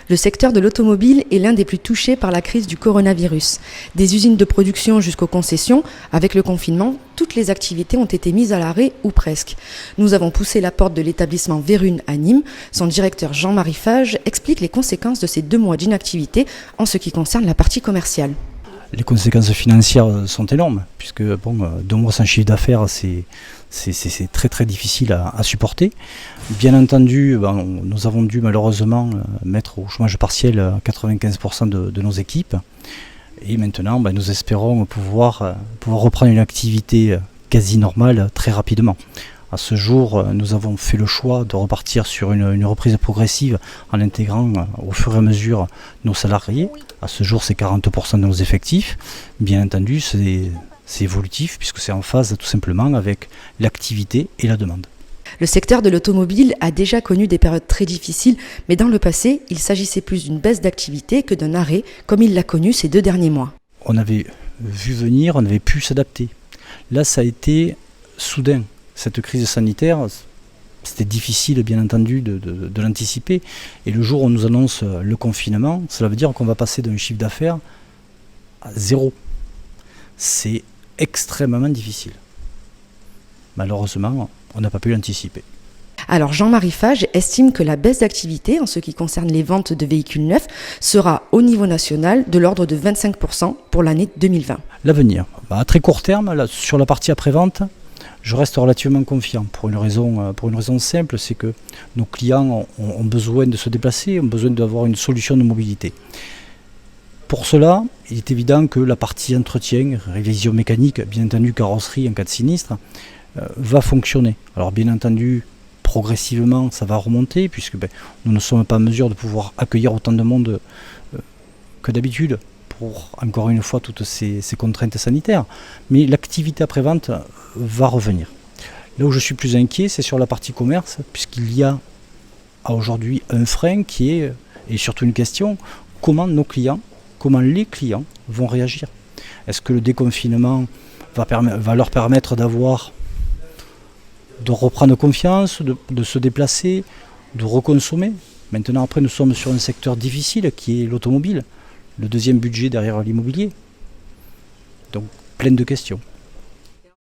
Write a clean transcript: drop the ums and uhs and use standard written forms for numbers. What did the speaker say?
Le secteur de l'automobile est l'un des plus touchés par la crise du coronavirus. Des usines de production jusqu'aux concessions, avec le confinement, toutes les activités ont été mises à l'arrêt ou presque. Nous avons poussé la porte de l'établissement Vérune à Nîmes. Son directeur Jean-Marie Fage explique les conséquences de ces 2 mois d'inactivité en ce qui concerne la partie commerciale. Les conséquences financières sont énormes, puisque 2 mois sans chiffre d'affaires, c'est très très difficile à supporter. Bien entendu, nous avons dû malheureusement mettre au chômage partiel 95% de nos équipes. Et maintenant, nous espérons pouvoir reprendre une activité quasi normale très rapidement. À ce jour, nous avons fait le choix de repartir sur une reprise progressive en intégrant au fur et à mesure nos salariés. À ce jour, c'est 40% de nos effectifs. Bien entendu, c'est évolutif puisque c'est en phase tout simplement avec l'activité et la demande. Le secteur de l'automobile a déjà connu des périodes très difficiles, mais dans le passé, il s'agissait plus d'une baisse d'activité que d'un arrêt, comme il l'a connu ces 2 derniers mois. On avait vu venir, on avait pu s'adapter. Là, ça a été soudain. Cette crise sanitaire, c'était difficile bien entendu de l'anticiper. Et le jour où on nous annonce le confinement, cela veut dire qu'on va passer d'un chiffre d'affaires à 0. C'est extrêmement difficile. Malheureusement, on n'a pas pu l'anticiper. Alors Jean-Marie Fage estime que la baisse d'activité en ce qui concerne les ventes de véhicules neufs sera au niveau national de l'ordre de 25% pour l'année 2020. L'avenir, à très court terme, sur la partie après-vente, je reste relativement confiant pour une raison simple, c'est que nos clients ont besoin de se déplacer, ont besoin d'avoir une solution de mobilité. Pour cela, il est évident que la partie entretien, révision mécanique, bien entendu carrosserie en cas de sinistre, va fonctionner. Alors bien entendu, progressivement, ça va remonter puisque nous ne sommes pas en mesure de pouvoir accueillir autant de monde que d'habitude pour, encore une fois, toutes ces contraintes sanitaires. Mais l'activité après-vente va revenir. Là où je suis plus inquiet, c'est sur la partie commerce, puisqu'il y a aujourd'hui un frein qui est, et surtout une question, comment les clients vont réagir. Est-ce que le déconfinement va leur permettre de reprendre confiance, de se déplacer, de reconsommer? Maintenant, après, nous sommes sur un secteur difficile qui est l'automobile, le 2e budget derrière l'immobilier. Donc, plein de questions.